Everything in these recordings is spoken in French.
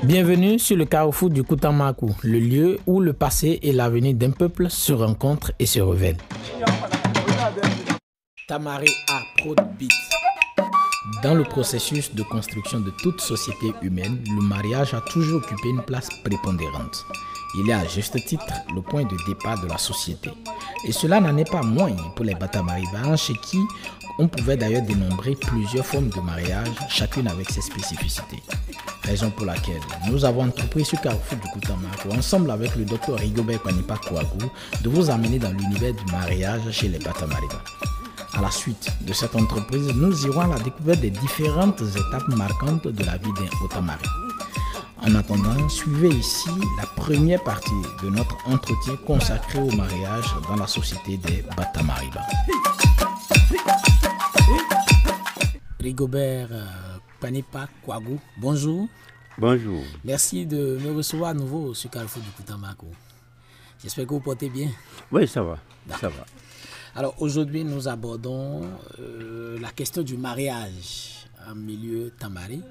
Bienvenue sur le carrefour du Koutamakou, le lieu où le passé et l'avenir d'un peuple se rencontrent et se révèlent. Tamari Afrobeat. Dans le processus de construction de toute société humaine, le mariage a toujours occupé une place prépondérante. Il est à juste titre le point de départ de la société. Et cela n'en est pas moins pour les Batamariba, chez qui on pouvait d'ailleurs dénombrer plusieurs formes de mariage, chacune avec ses spécificités. Raison pour laquelle nous avons entrepris ce carrefour du Koutamakou, ensemble avec le Dr Rigobert Panipa Kouagou, de vous amener dans l'univers du mariage chez les Batamariba. À la suite de cette entreprise, nous irons à la découverte des différentes étapes marquantes de la vie d'un Otamari. En attendant, suivez ici la première partie de notre entretien consacré au mariage dans la société des Batamariba. Rigobert Panipa Kouagou, bonjour. Bonjour. Merci de me recevoir à nouveau sur Carrefour du Koutamakou. J'espère que vous portez bien. Oui, ça va. Ça va. Alors aujourd'hui, nous abordons la question du mariage en milieu tamari.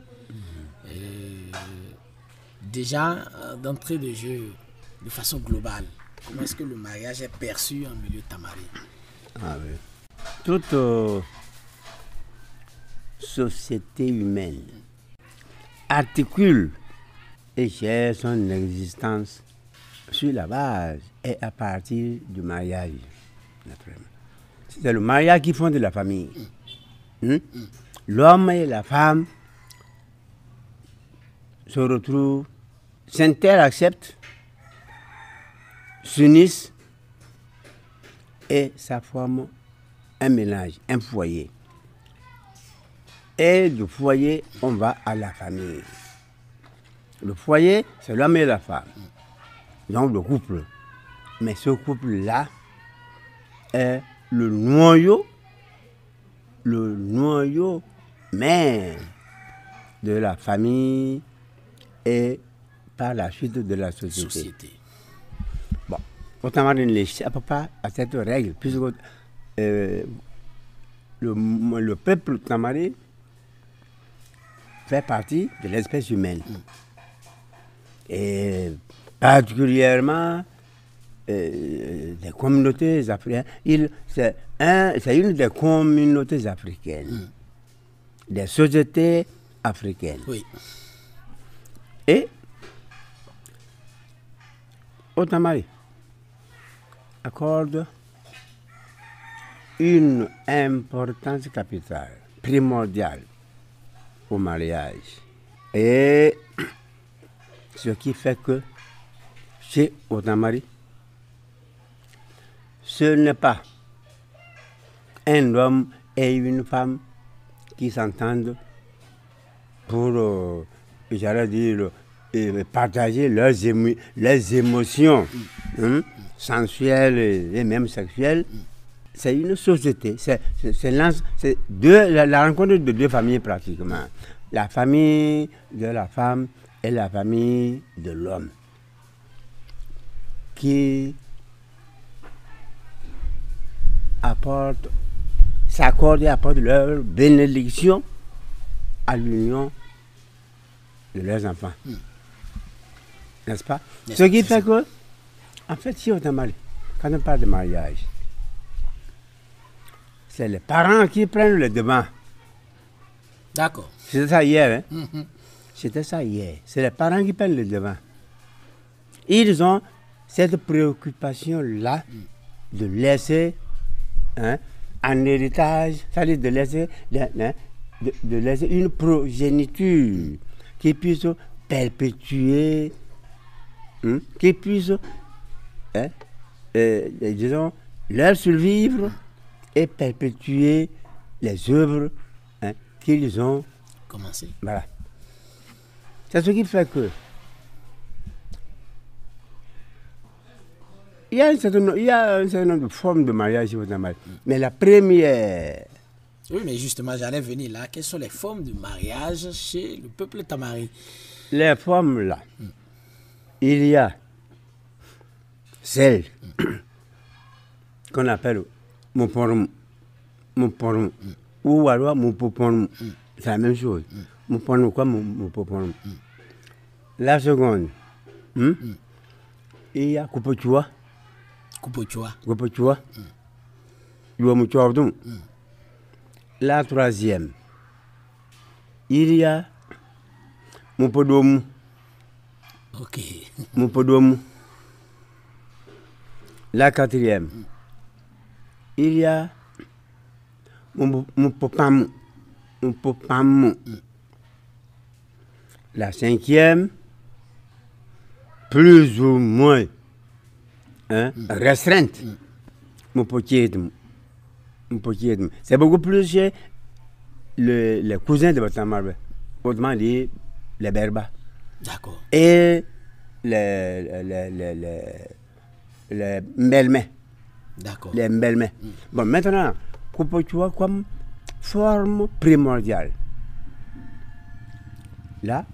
Déjà, d'entrée de jeu, de façon globale, comment est-ce que le mariage est perçu en milieu tamari? Ah oui. Toute société humaine articule et gère son existence sur la base et à partir du mariage, naturellement. C'est le mariage qui fonde la famille. L'homme et la femme se retrouvent, s'interacceptent, s'unissent et ça forme un ménage, un foyer. Et du foyer, on va à la famille. Le foyer, c'est l'homme et la femme. Donc le couple. Mais ce couple-là est le noyau même de la famille et par la suite de la société. Bon, autant ne l'échappe pas à cette règle, puisque le peuple tamari fait partie de l'espèce humaine. Et particulièrement des communautés africaines. C'est une des communautés africaines, des sociétés africaines. Oui. Et Otamari accorde une importance capitale, primordiale au mariage. Et ce qui fait que chez Otamari, ce n'est pas un homme et une femme qui s'entendent pour, j'allais dire, partager leurs émotions sensuelles et même sexuelles. C'est une société, c'est la rencontre de deux familles pratiquement. La famille de la femme et la famille de l'homme qui s'accordent et apportent leur bénédiction à l'union de leurs enfants. N'est-ce pas? Ce qui fait que, en fait, si on est marié, quand on parle de mariage, c'est les parents qui prennent le devant. D'accord. C'était ça hier, hein? C'était ça hier. C'est les parents qui prennent le devant. Ils ont cette préoccupation-là de laisser en héritage, c'est-à-dire de laisser une progéniture qui puisse perpétuer, qui puisse, disons, leur survivre et perpétuer les œuvres qu'ils ont commencé. Voilà. C'est ce qui fait que il y a un certain nombre de formes de mariage au Tamari. Mais la première... Oui, mais justement, j'allais venir là. Quelles sont les formes de mariage chez le peuple tamari? Les formes là, il y a celle qu'on appelle Muporum, ou alors Mupoporum. C'est la même chose. Muporum quoi, Mupoporum. La seconde, il y a Kupochua. La troisième, il y a Mupodomu. Ok. Mupodomu. La quatrième, il y a Mupopamu. La cinquième, plus ou moins restreinte, Mupotiedmu. C'est beaucoup plus chez les cousins de Batamarbe, autrement dit les Berbas. D'accord. Et les Mbelmé. D'accord. Les Mbelmé. Bon, maintenant, Kupochua comme forme primordiale. Là,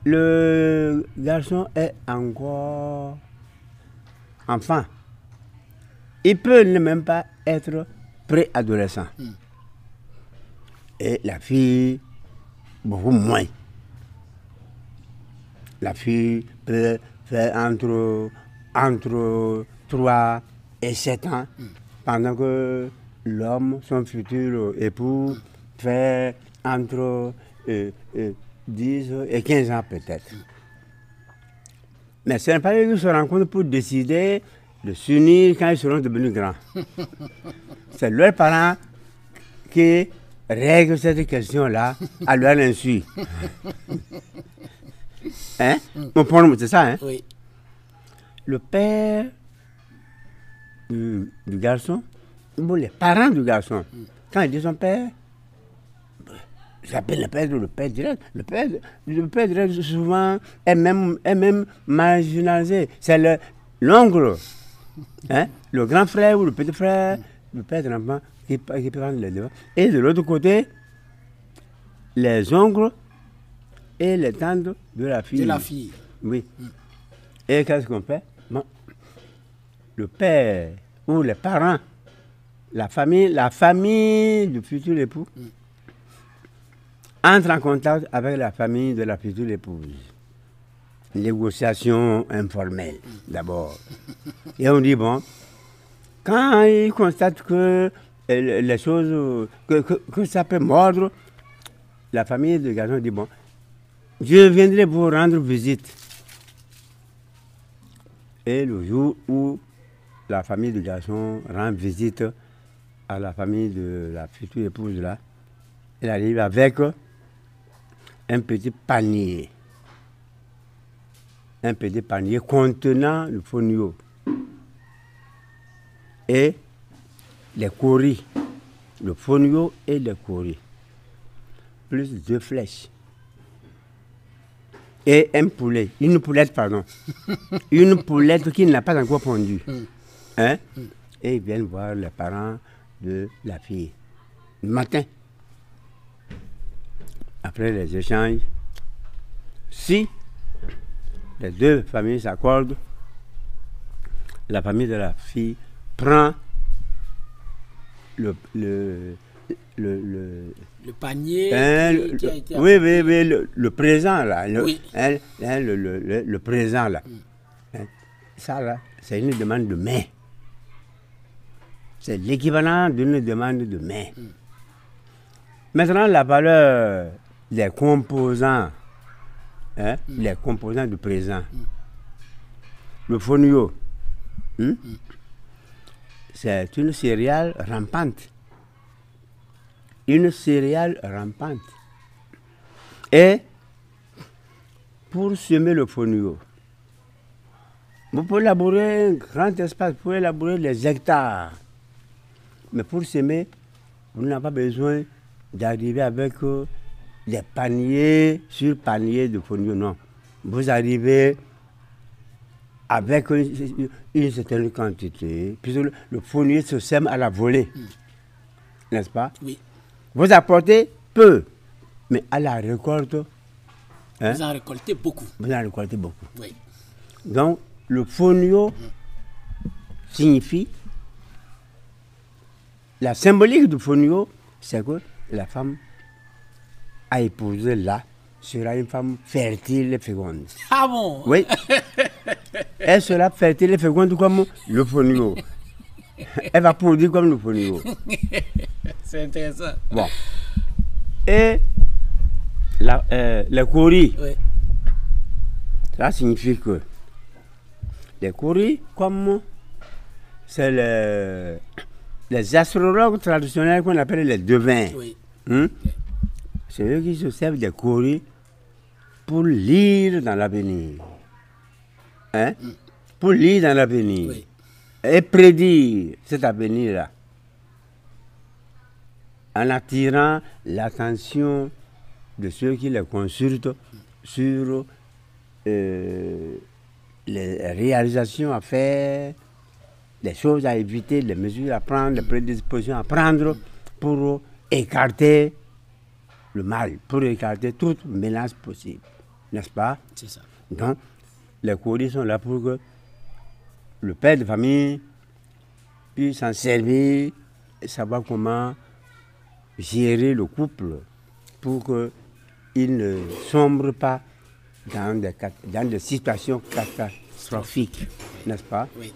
le garçon est encore enfant. Il peut ne même pas être préadolescent. Et la fille, beaucoup moins. La fille peut faire entre 3 et 7 ans, pendant que l'homme, son futur époux, fait entre 10 et 15 ans peut-être. Mais ce n'est pas eux qui se rencontrent pour décider de s'unir quand ils seront devenus grands. C'est leurs parents qui règlent cette question-là à leur insu. Hein? C'est ça, hein? Oui. Le père du garçon, ou les parents du garçon, quand il dit son père, j'appelle le père direct. Le père direct, souvent, est même marginalisé. C'est l'oncle, hein? Le grand frère ou le petit frère, le père de l'enfant, qui prend les devants. Et de l'autre côté, les oncles et les tantes de la fille. De la fille. Oui. Et qu'est-ce qu'on fait? Bon. Le père ou les parents, la famille du futur époux, entre en contact avec la famille de la future épouse. Négociation informelle, d'abord. Et on dit, bon, quand ils constatent que les choses, que ça peut mordre, la famille du garçon dit, bon, je viendrai vous rendre visite. Et le jour où la famille du garçon rend visite à la famille de la future épouse là, elle arrive avec un petit panier. Un petit panier contenant le fonio et les coris. Le fonio et les coris. Plus 2 flèches. Et une poulette, pardon. Une poulette qui n'a pas encore pondu. Hein? Et ils viennent voir les parents de la fille. Le matin. Après les échanges, si les deux familles s'accordent, la famille de la fille prend le panier qui a été oui, le présent là, oui. le présent là. Ça là, c'est une demande de main. C'est l'équivalent d'une demande de main. Maintenant, la valeur des composants, les composants du présent. Le fonio, c'est une céréale rampante. Une céréale rampante. Et pour semer le fonio, vous pouvez labourer un grand espace, vous pouvez labourer des hectares. Mais pour semer, vous n'avez pas besoin d'arriver avec des paniers sur paniers de fonio, non. Vous arrivez avec une certaine quantité, puisque le fonio se sème à la volée, n'est-ce pas? Oui. Vous apportez peu, mais à la récolte, vous en récoltez beaucoup. Vous en récoltez beaucoup. Oui. Donc, le fonio signifie, la symbolique du fonio, c'est que la femme a épousé là sera une femme fertile et féconde. Ah bon? Oui. Elle sera fertile et féconde comme le fonio. Elle va produire comme le fonio. C'est intéressant. Bon. Et les coris, Oui. ça signifie que les coris, comme c'est les astrologues traditionnels qu'on appelle les devins, Oui. c'est eux qui se servent des coris pour lire dans l'avenir. Hein? Pour lire dans l'avenir. Oui. Et prédire cet avenir-là. En attirant l'attention de ceux qui les consultent sur les réalisations à faire, les choses à éviter, les mesures à prendre, les prédispositions à prendre pour écarter le mal, pour écarter toute menace possible. N'est-ce pas? C'est ça. Donc, les coris sont là pour que le père de famille puisse s'en servir et savoir comment gérer le couple pour qu'il ne sombre pas dans des situations catastrophiques, n'est-ce pas? Oui.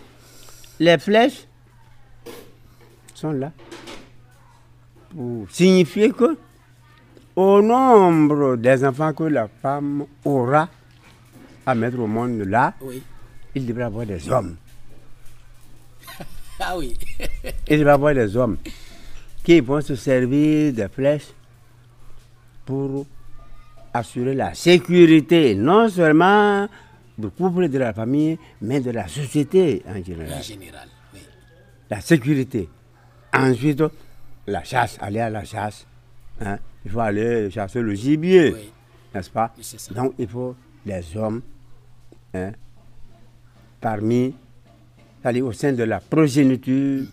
Les flèches sont là pour signifier que au nombre des enfants que la femme aura à mettre au monde là, Oui. il devrait avoir des hommes. Ah oui. Il devrait avoir des hommes qui vont se servir des flèches pour assurer la sécurité, non seulement du couple et de la famille, mais de la société en général. En général, oui. La sécurité. Ensuite, la chasse, aller à la chasse. Hein? Il faut aller chasser le gibier, Oui. n'est-ce pas? Oui, c'est ça. Donc, il faut des hommes parmi, c'est-à-dire au sein de la progéniture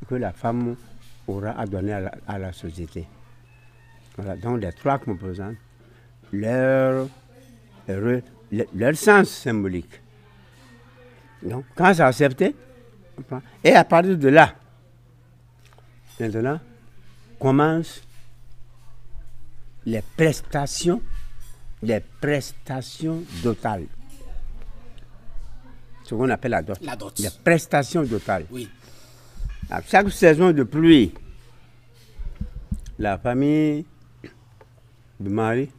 que la femme aura à donner à la société. Voilà, donc les trois composantes, leur sens symbolique. Donc, quand c'est accepté, on prend. Et à partir de là, maintenant, commencent les prestations dotales. Ce qu'on appelle la dot. La dot. Les prestations dotales. Oui. À chaque saison de pluie, la famille du mari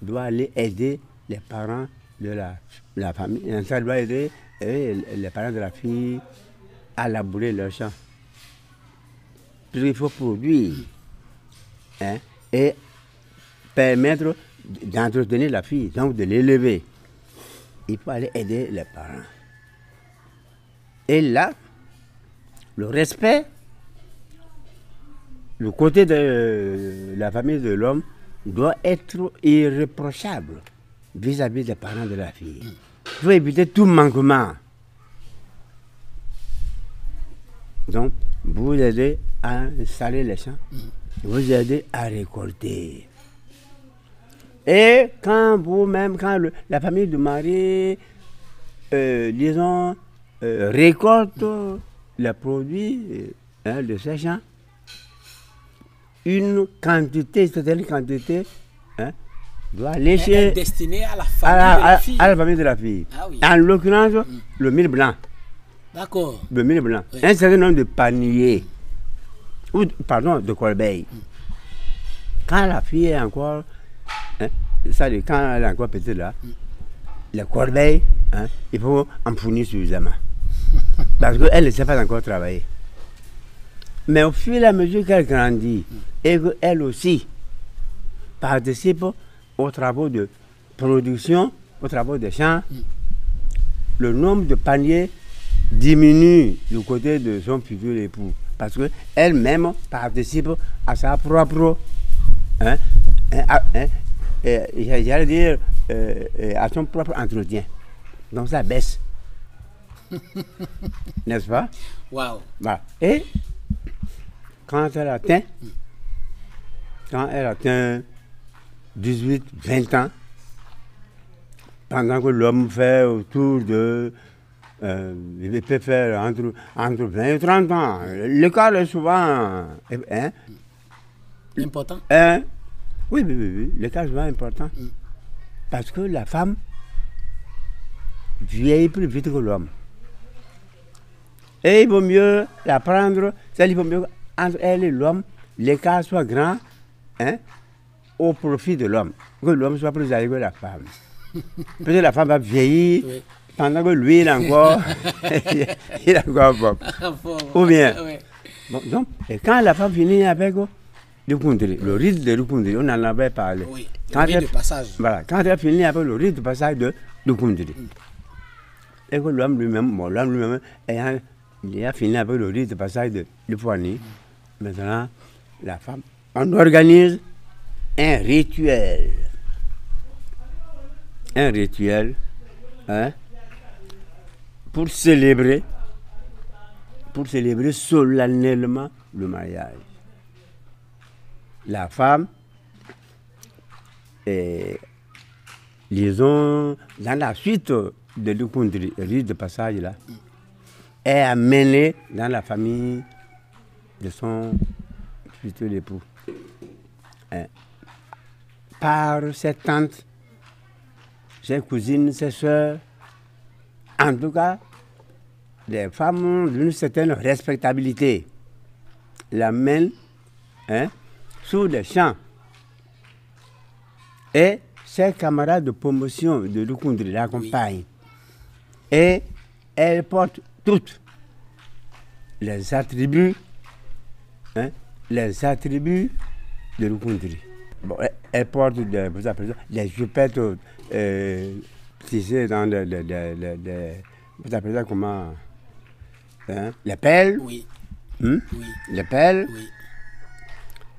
doit aller aider les parents de la famille. Ça doit aider les parents de la fille à labourer leur champ. Puisqu'il faut produire et permettre d'entretenir la fille, donc de l'élever. Il faut aller aider les parents. Et là, le respect, le côté de la famille de l'homme doit être irréprochable vis-à-vis des parents de la fille. Il faut éviter tout manquement. Donc, vous aidez à installer les champs, vous aidez à récolter. Et quand vous-même, la famille du mari, disons, récolte les produits de ces champs, une quantité, certaine quantité, doit aller chez... destinée à la famille de la fille. À la famille de la fille. Ah oui. En l'occurrence, le mil blanc. D'accord. Le mil blanc. Oui. Un certain nombre de paniers, pardon, de corbeilles. Quand la fille est encore... quand elle est encore petite là, les corbeilles, il faut en fournir suffisamment. Parce qu'elle ne sait pas encore travailler. Mais au fur et à mesure qu'elle grandit et qu'elle aussi participe aux travaux de production, aux travaux des champs, le nombre de paniers diminue du côté de son futur époux. Parce qu'elle-même participe à sa propre, j'allais dire, à son propre entretien. Donc ça baisse. N'est-ce pas? Waouh. Voilà. Et quand elle atteint 18, 20 ans, pendant que l'homme fait autour de... il peut faire entre 20 et 30 ans. L'écart est souvent... Important. Oui, oui, oui, oui. Le cas est vraiment important. Parce que la femme vieillit plus vite que l'homme. Et il vaut mieux la prendre, il vaut mieux entre elle et l'homme, l'écart soit grand, hein, au profit de l'homme. Que l'homme soit plus âgé que la femme. Peut-être la femme va vieillir, oui, pendant que lui, il a encore, il a encore ou bien. Bon, donc, et quand la femme finit avec le rite de Rukundiri, on en avait parlé. Oui, le rite de passage. Voilà, quand elle finit avec le rite de passage de Rukundiri. Et que l'homme lui-même, il a fini avec le rite de passage de Lupouani. Maintenant, la femme, on organise un rituel. Un rituel, hein, pour célébrer solennellement le mariage. La femme, disons, dans la suite de l'Ukundri, le rite de passage là, est amenée dans la famille de son futur époux. Par ses tantes, ses cousines, ses soeurs, en tout cas, des femmes d'une certaine respectabilité, l'amènent, hein, sous des champs. Et ses camarades de promotion de Rukundiri l'accompagnent. Et elle porte toutes les attributs, hein, de Rukundiri. Bon, elle porte les jupettes tissées dans vous appelez ça comment, hein, les pelles. Oui. Oui. Les pelles. Oui.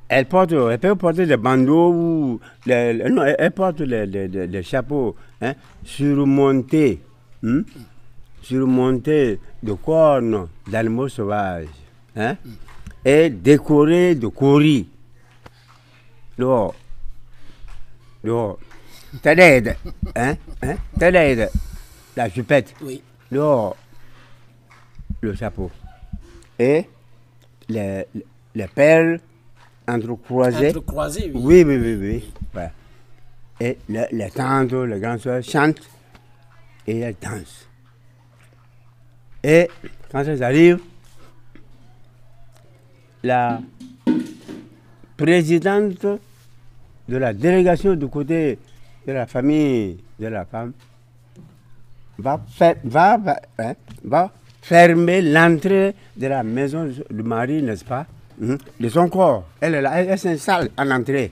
Elle peut porter des bandeaux ou non, elle porte les chapeaux, hein, surmontés de cornes d'animaux sauvages, hein, et décorés de coris. Dehors. T'aide, hein, t'aide, la jupette. Oui. Dehors, le chapeau. Et les perles entrecroisées. Entrecroisées, Oui. oui. Ouais. Et les tantes, les grandes soeurs chantent et elles dansent. Et quand elles arrivent, la présidente de la délégation du côté de la famille de la femme va fermer l'entrée de la maison du mari, n'est-ce pas, de son corps. Elle est là, elle s'installe en entrée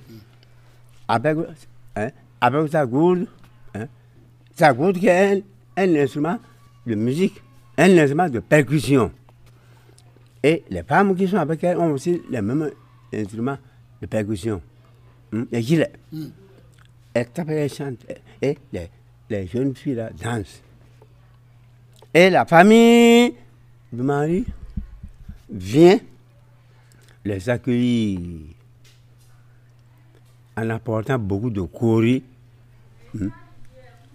avec sa gourde, qui est un instrument de musique, un instrument de percussion. Et les femmes qui sont avec elle ont aussi les mêmes instruments de percussion. Les gilets. Elles tapent, elles chantent. Et les jeunes filles là dansent. Et la famille du mari vient les accueillir en apportant beaucoup de coris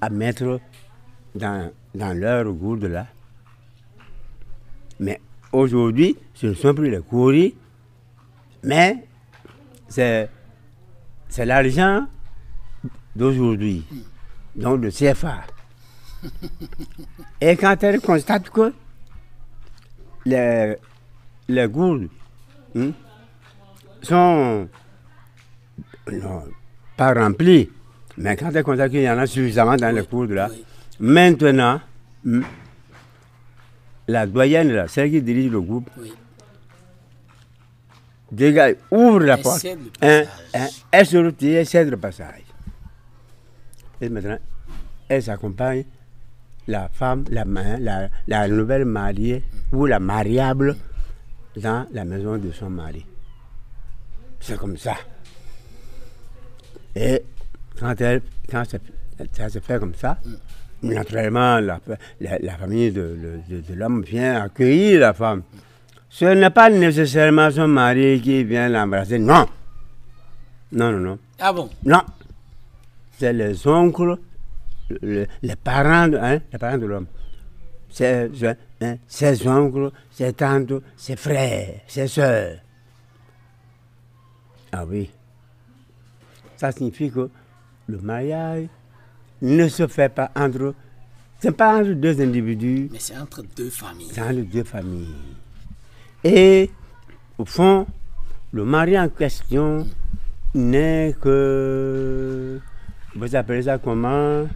à mettre dans leur gourde là. Mais aujourd'hui, ce ne sont plus les coris, mais c'est l'argent d'aujourd'hui, donc le CFA. Et quand elle constate que les gourdes sont pas remplies, mais quand elle constate qu'il y en a suffisamment dans les gourdes là, maintenant, la doyenne, là, celle qui dirige le groupe, ouvre la porte, elle se retire, elle cède le passage. Et maintenant, elle s'accompagne, la femme, la nouvelle mariée ou la mariable dans la maison de son mari. C'est comme ça. Et quand ça se fait comme ça, naturellement, la famille de l'homme vient accueillir la femme. Ce n'est pas nécessairement son mari qui vient l'embrasser, non. Non. Ah bon? Non. C'est les oncles, les parents de l'homme. Ses oncles, ses tantes, ses frères, ses soeurs. Ah oui. Ça signifie que le mariage ne se fait pas entre... C'est pas entre deux individus. Mais c'est entre deux familles. C'est entre deux familles. Et au fond, le mari en question n'est que... Vous appelez ça comment?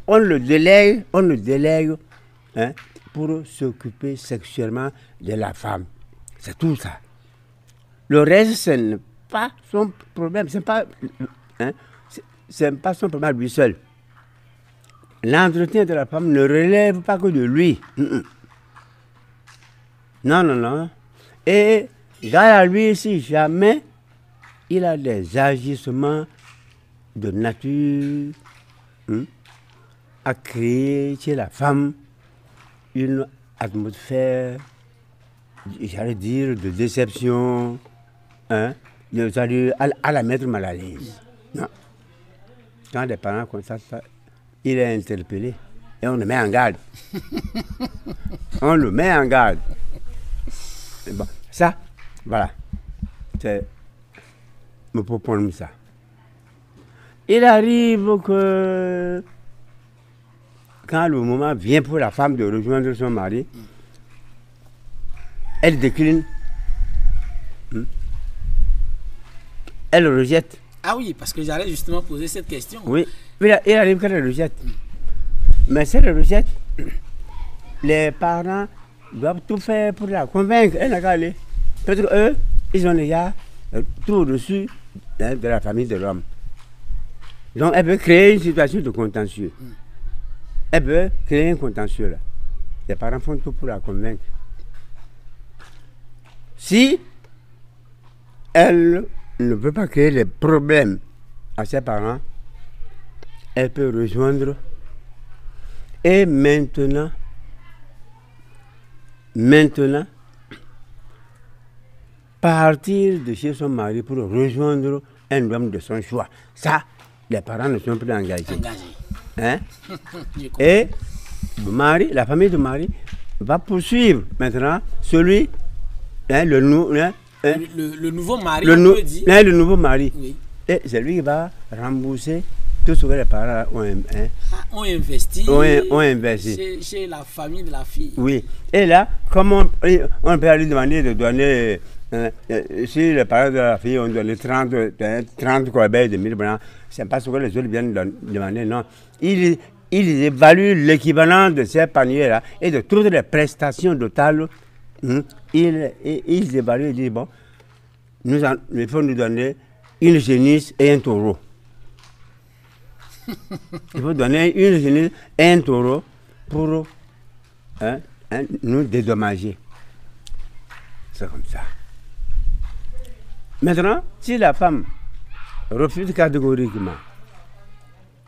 On le délègue hein, pour s'occuper sexuellement de la femme. C'est tout ça. Le reste, ce n'est pas son problème. C'est pas son problème lui seul. L'entretien de la femme ne relève pas que de lui. Non. Et grâce à lui, si jamais il a des agissements de nature à créer chez la femme une atmosphère, j'allais dire, de déception, c'est-à-dire à la mettre mal à l'aise. Non. Quand des parents constatent ça, il est interpellé et on le met en garde. On le met en garde. Bon, ça, voilà. C'est me propose ça. Il arrive que quand le moment vient pour la femme de rejoindre son mari, elle décline. Elle le rejette. Ah oui, parce que j'allais justement poser cette question. Oui, il arrive qu'elle le rejette. Mais si elle le rejette, les parents doivent tout faire pour la convaincre. Elle n'a qu'à aller. Parce qu'eux, ils ont déjà tout au-dessus de la famille de l'homme. Donc, elle peut créer une situation de contentieux. Elle peut créer un contentieux là. Les parents font tout pour la convaincre. Si elle ne veut pas créer des problèmes à ses parents, elle peut rejoindre et maintenant, partir de chez son mari pour rejoindre un homme de son choix. Ça, les parents ne sont plus engagés. Hein? Et le mari, la famille du mari va poursuivre maintenant celui, le nouveau mari, le nouveau mari. Oui. Et c'est lui qui va rembourser tout ce que les parents ont investi, chez la famille de la fille. Oui. Et là, comme on peut lui demander de donner, si les parents de la fille ont donné 30 corbeilles de 1000 francs, c'est pas ce que les autres viennent demander, non. Ils évaluent l'équivalent de ces paniers-là et de toutes les prestations totales. Ils évaluent et disent, bon, il faut nous donner une génisse et un taureau. Il faut donner une génisse et un taureau pour nous dédommager. C'est comme ça. Maintenant, si la femme refuse catégoriquement,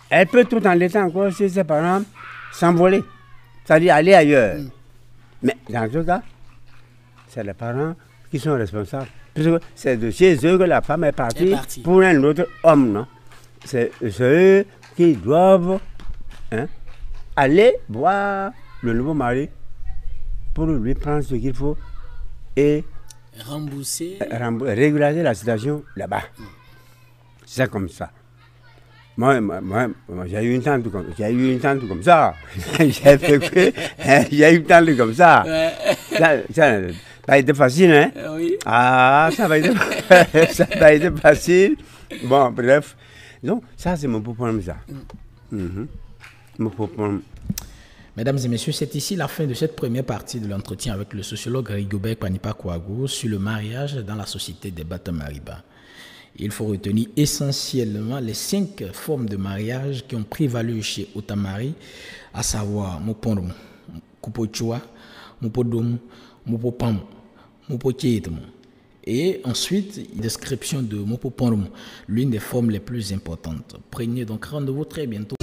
elle peut tout en laissant encore chez ses parents s'envoler, c'est-à-dire aller ailleurs. Mais dans ce cas, c'est les parents qui sont responsables. Parce que c'est de chez eux que la femme est partie pour un autre homme, non? C'est eux qui doivent aller voir le nouveau mari pour lui prendre ce qu'il faut et régulariser la situation là-bas. C'est comme ça. Moi j'ai eu une tante comme ça. J'ai eu une tante comme ça. Ça n'a pas été facile, hein? Oui. Ah, ça va être facile. Bon, bref. Donc, ça, c'est mon problème, ça. Mon problème. Mesdames et messieurs, c'est ici la fin de cette première partie de l'entretien avec le sociologue Rigobert Panipa Kouago sur le mariage dans la société des Bata-Mariba. Il faut retenir essentiellement les 5 formes de mariage qui ont prévalu chez Otamari, à savoir Mopondom, Kupochua, Mopodom, Mopopam, Mopochetum. Et ensuite, description de Mopopondom, l'une des formes les plus importantes. Prenez donc rendez-vous très bientôt